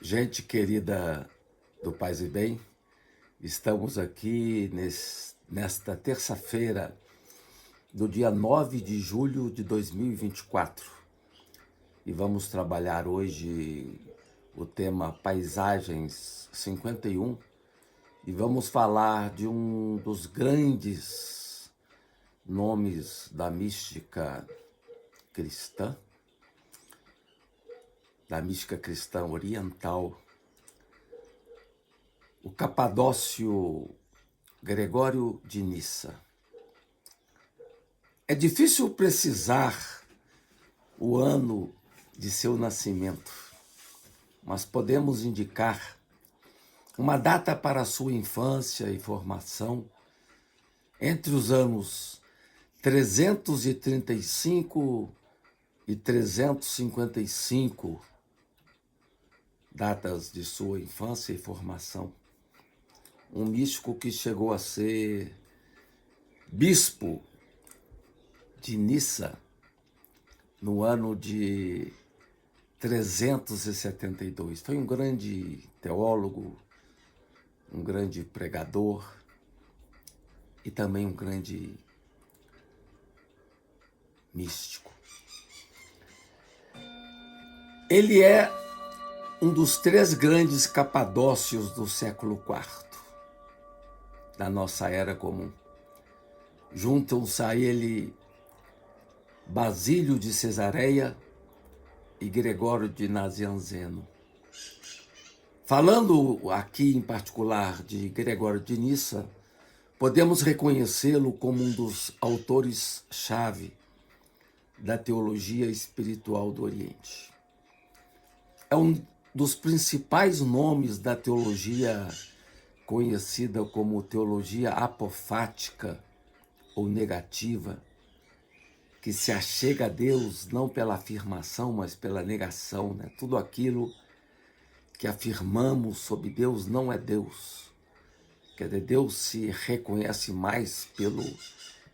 Gente querida do Paz e Bem, estamos aqui nesta terça-feira do dia 9 de julho de 2024 e vamos trabalhar hoje o tema Paisagens 51 e vamos falar de um dos grandes nomes da mística cristã, oriental, o Capadócio Gregório de Nissa. É difícil precisar o ano de seu nascimento, mas podemos indicar uma data para sua infância e formação entre os anos 335 e 355, datas de sua infância e formação. Um místico que chegou a ser bispo de Nissa no ano de 372. Foi um grande teólogo, um grande pregador e também um grande místico. Ele é um dos três grandes capadócios do século IV, da nossa era comum. Juntam-se a ele Basílio de Cesareia e Gregório de Nazianzeno. Falando aqui em particular de Gregório de Nissa, podemos reconhecê-lo como um dos autores-chave da teologia espiritual do Oriente. É um dos principais nomes da teologia conhecida como teologia apofática ou negativa, que se achega a Deus não pela afirmação, mas pela negação, né? Tudo aquilo que afirmamos sobre Deus não é Deus. Quer dizer, Deus se reconhece mais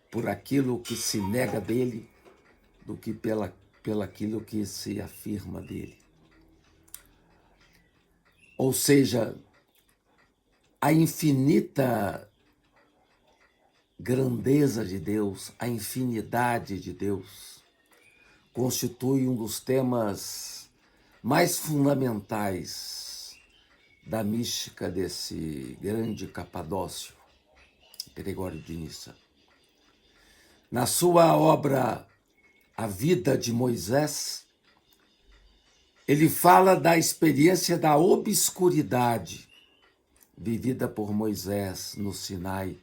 por aquilo que se nega dele do que pelaquilo que se afirma dele. Ou seja, a infinita grandeza de Deus, a infinidade de Deus, constitui um dos temas mais fundamentais da mística desse grande Capadócio, Gregório de Nissa. Na sua obra A Vida de Moisés, ele fala da experiência da obscuridade vivida por Moisés no Sinai,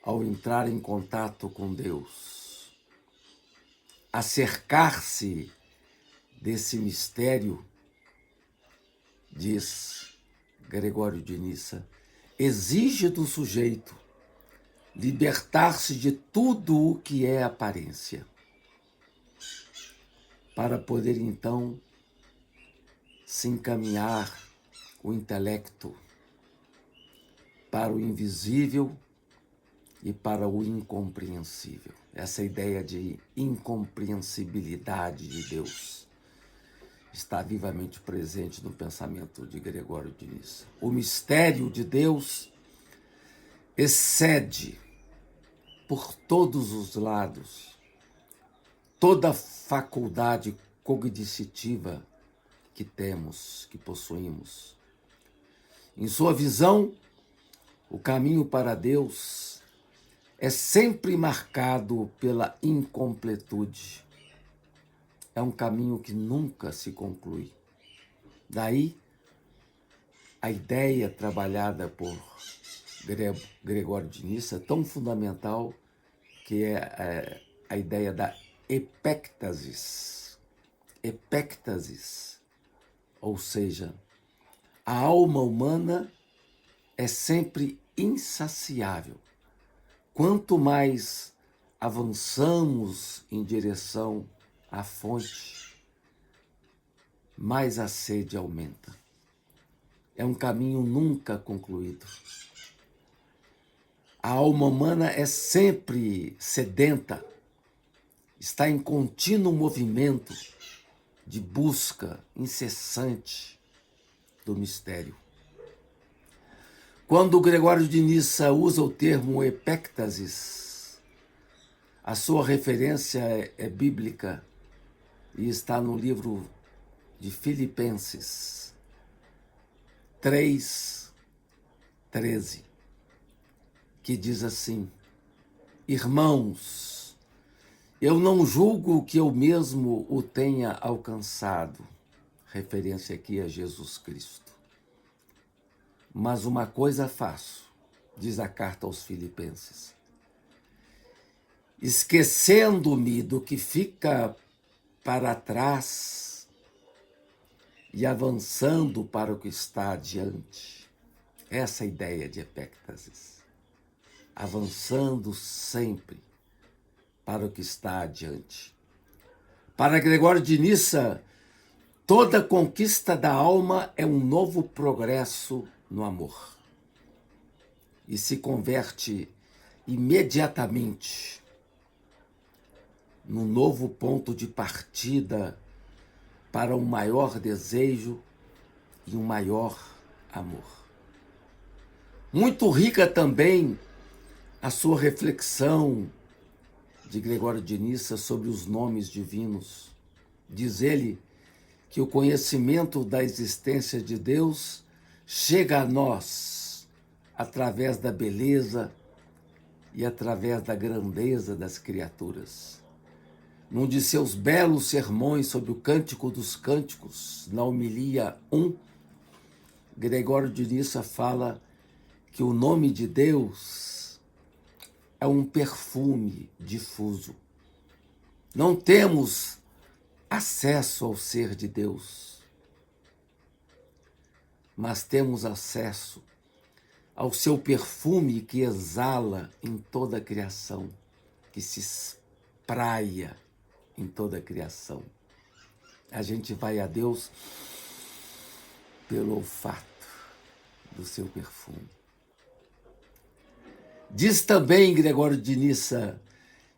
ao entrar em contato com Deus. Acercar-se desse mistério, diz Gregório de Nissa, exige do sujeito libertar-se de tudo o que é aparência, para poder então se encaminhar o intelecto para o invisível e para o incompreensível. Essa ideia de incompreensibilidade de Deus está vivamente presente no pensamento de Gregório de Nissa. O mistério de Deus excede por todos os lados toda faculdade cognitiva que temos, que possuímos. Em sua visão, o caminho para Deus é sempre marcado pela incompletude. É um caminho que nunca se conclui. Daí, a ideia trabalhada por Gregório de Nissa, tão fundamental, que é a ideia da epéctasis. Epéctasis, ou seja, a alma humana é sempre insaciável. Quanto mais avançamos em direção à fonte, mais a sede aumenta. É um caminho nunca concluído. A alma humana é sempre sedenta, está em contínuo movimento de busca incessante do mistério. Quando Gregório de Nissa usa o termo epéctasis, a sua referência é bíblica e está no livro de Filipenses 3:13, que diz assim: Irmãos, eu não julgo que eu mesmo o tenha alcançado, referência aqui a Jesus Cristo. Mas uma coisa faço, diz a carta aos Filipenses, esquecendo-me do que fica para trás e avançando para o que está adiante. Essa é a ideia de epéctasis. Avançando sempre para o que está adiante. Para Gregório de Nissa, toda conquista da alma é um novo progresso no amor e se converte imediatamente num novo ponto de partida para um maior desejo e um maior amor. Muito rica também a sua reflexão de Gregório de Nissa sobre os nomes divinos. Diz ele que o conhecimento da existência de Deus chega a nós através da beleza e através da grandeza das criaturas. Num de seus belos sermões sobre o Cântico dos Cânticos, na homilia 1, Gregório de Nissa fala que o nome de Deus é um perfume difuso. Não temos acesso ao ser de Deus, mas temos acesso ao seu perfume que exala em toda a criação, que se espraia em toda a criação. A gente vai a Deus pelo olfato do seu perfume. Diz também Gregório de Nissa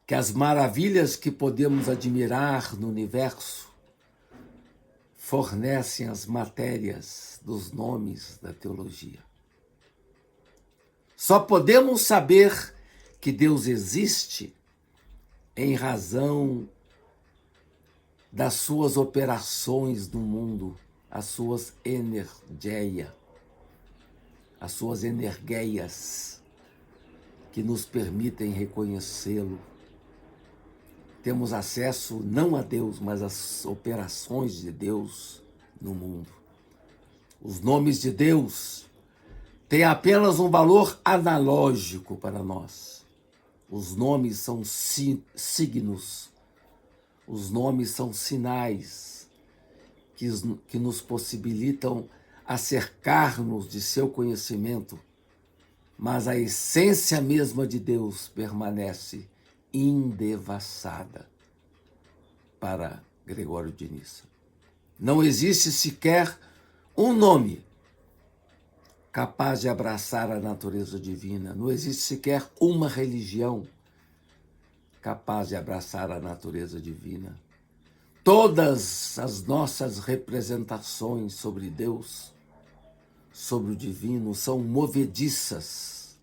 que as maravilhas que podemos admirar no universo fornecem as matérias dos nomes da teologia. Só podemos saber que Deus existe em razão das suas operações no mundo, as suas energeia, as suas energeias, que nos permitem reconhecê-lo. Temos acesso não a Deus, mas às operações de Deus no mundo. Os nomes de Deus têm apenas um valor analógico para nós. Os nomes são signos, os nomes são sinais que nos possibilitam acercar-nos de seu conhecimento, mas a essência mesma de Deus permanece indevassada para Gregório de Nissa. Não existe sequer um nome capaz de abraçar a natureza divina. Não existe sequer uma religião capaz de abraçar a natureza divina. Todas as nossas representações sobre Deus, sobre o divino, são movediças,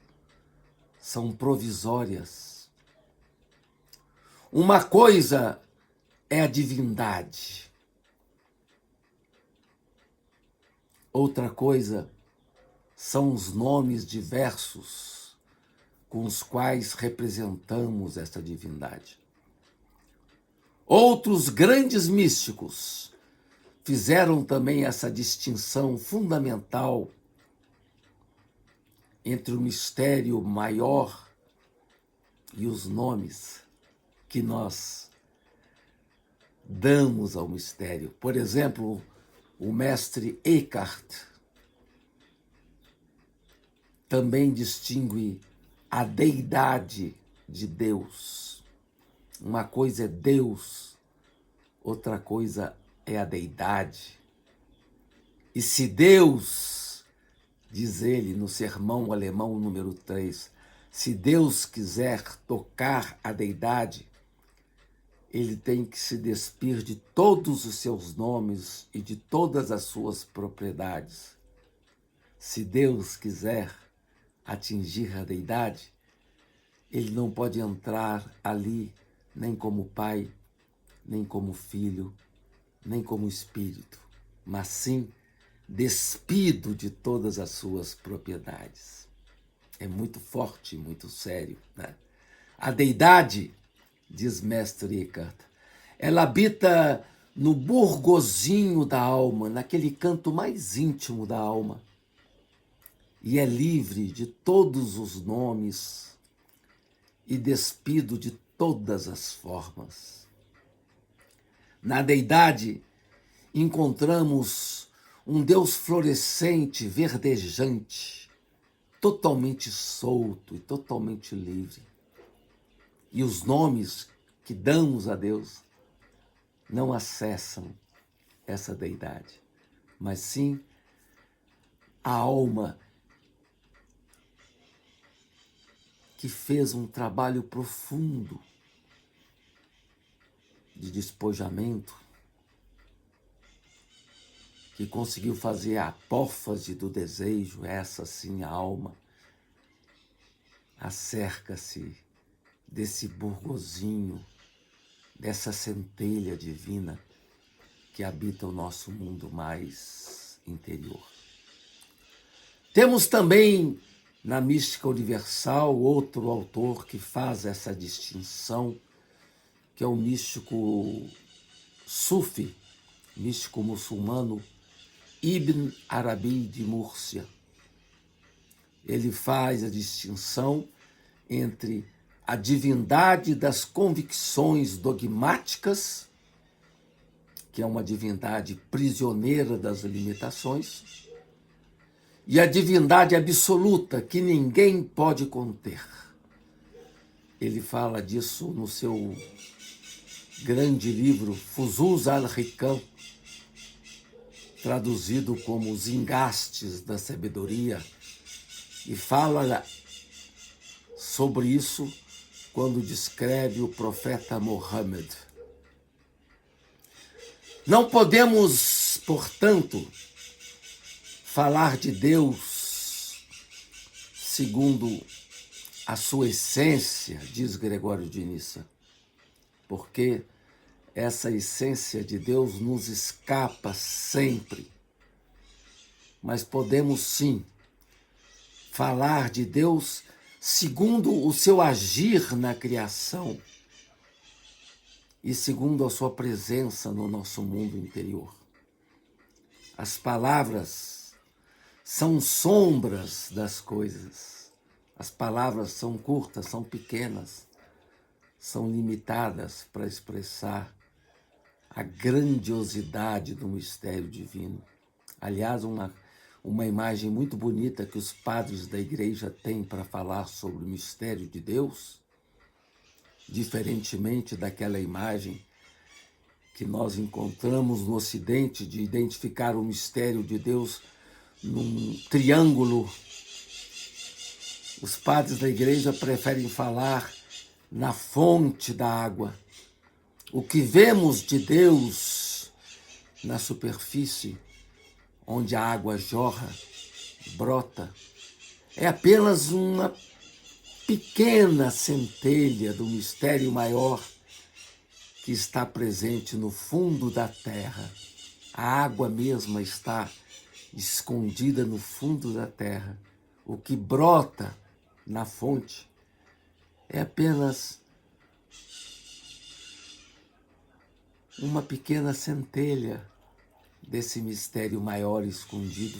são provisórias. Uma coisa é a divindade, outra coisa são os nomes diversos com os quais representamos esta divindade. Outros grandes místicos fizeram também essa distinção fundamental entre o mistério maior e os nomes que nós damos ao mistério. Por exemplo, o mestre Eckhart também distingue a deidade de Deus. Uma coisa é Deus, outra coisa é a deidade. E se Deus, diz ele no sermão alemão número 3, se Deus quiser tocar a deidade, ele tem que se despir de todos os seus nomes e de todas as suas propriedades. Se Deus quiser atingir a deidade, ele não pode entrar ali nem como pai, nem como filho, nem como espírito, mas sim despido de todas as suas propriedades. É muito forte, muito sério, né? A deidade, diz Mestre Eckhart, ela habita no burgozinho da alma, naquele canto mais íntimo da alma, e é livre de todos os nomes e despido de todas as formas. Na deidade, encontramos um Deus florescente, verdejante, totalmente solto e totalmente livre. E os nomes que damos a Deus não acessam essa deidade, mas sim a alma que fez um trabalho profundo de despojamento, que conseguiu fazer a apófase do desejo, essa sim a alma, acerca-se desse burgozinho, dessa centelha divina que habita o nosso mundo mais interior. Temos também na mística universal outro autor que faz essa distinção, que é o místico Sufi, místico muçulmano Ibn Arabi de Múrcia. Ele faz a distinção entre a divindade das convicções dogmáticas, que é uma divindade prisioneira das limitações, e a divindade absoluta, que ninguém pode conter. Ele fala disso no seu grande livro, Fusus al-Hikam, traduzido como Os Engastes da Sabedoria, e fala sobre isso quando descreve o profeta Muhammad. Não podemos, portanto, falar de Deus segundo a sua essência, diz Gregório de Nissa, porque essa essência de Deus nos escapa sempre. Mas podemos sim falar de Deus segundo o seu agir na criação e segundo a sua presença no nosso mundo interior. As palavras são sombras das coisas. As palavras são curtas, são pequenas, são limitadas para expressar a grandiosidade do mistério divino. Aliás, uma imagem muito bonita que os padres da igreja têm para falar sobre o mistério de Deus, diferentemente daquela imagem que nós encontramos no Ocidente de identificar o mistério de Deus num triângulo. Os padres da igreja preferem falar na fonte da água. O que vemos de Deus na superfície, onde a água jorra, brota, é apenas uma pequena centelha do mistério maior que está presente no fundo da terra. A água mesma está escondida no fundo da terra. O que brota na fonte é apenas uma pequena centelha desse mistério maior escondido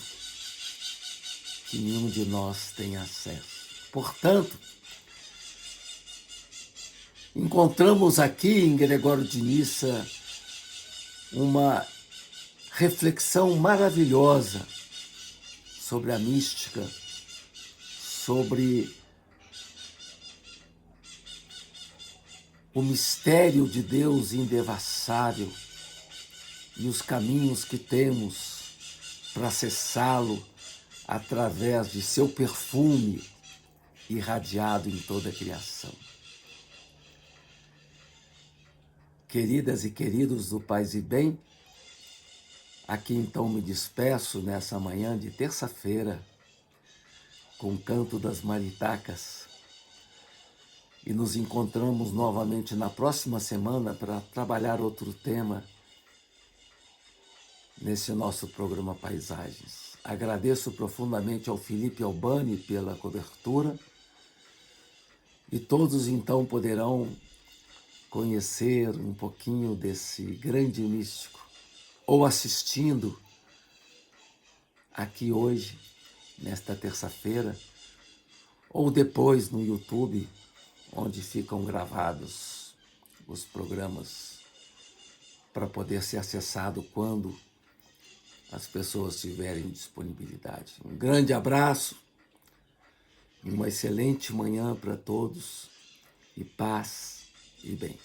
que nenhum de nós tem acesso. Portanto, encontramos aqui em Gregório de Nissa uma reflexão maravilhosa sobre a mística, sobre o mistério de Deus indevassável e os caminhos que temos para acessá-lo através de seu perfume irradiado em toda a criação. Queridas e queridos do Paz e Bem, aqui então me despeço nessa manhã de terça-feira com o canto das maritacas e nos encontramos novamente na próxima semana para trabalhar outro tema nesse nosso programa Paisagens. Agradeço profundamente ao Felipe Albani pela cobertura e todos então poderão conhecer um pouquinho desse grande místico ou assistindo aqui hoje, nesta terça-feira, ou depois no YouTube, onde ficam gravados os programas para poder ser acessado quando as pessoas tiverem disponibilidade. Um grande abraço, uma excelente manhã para todos e paz e bem.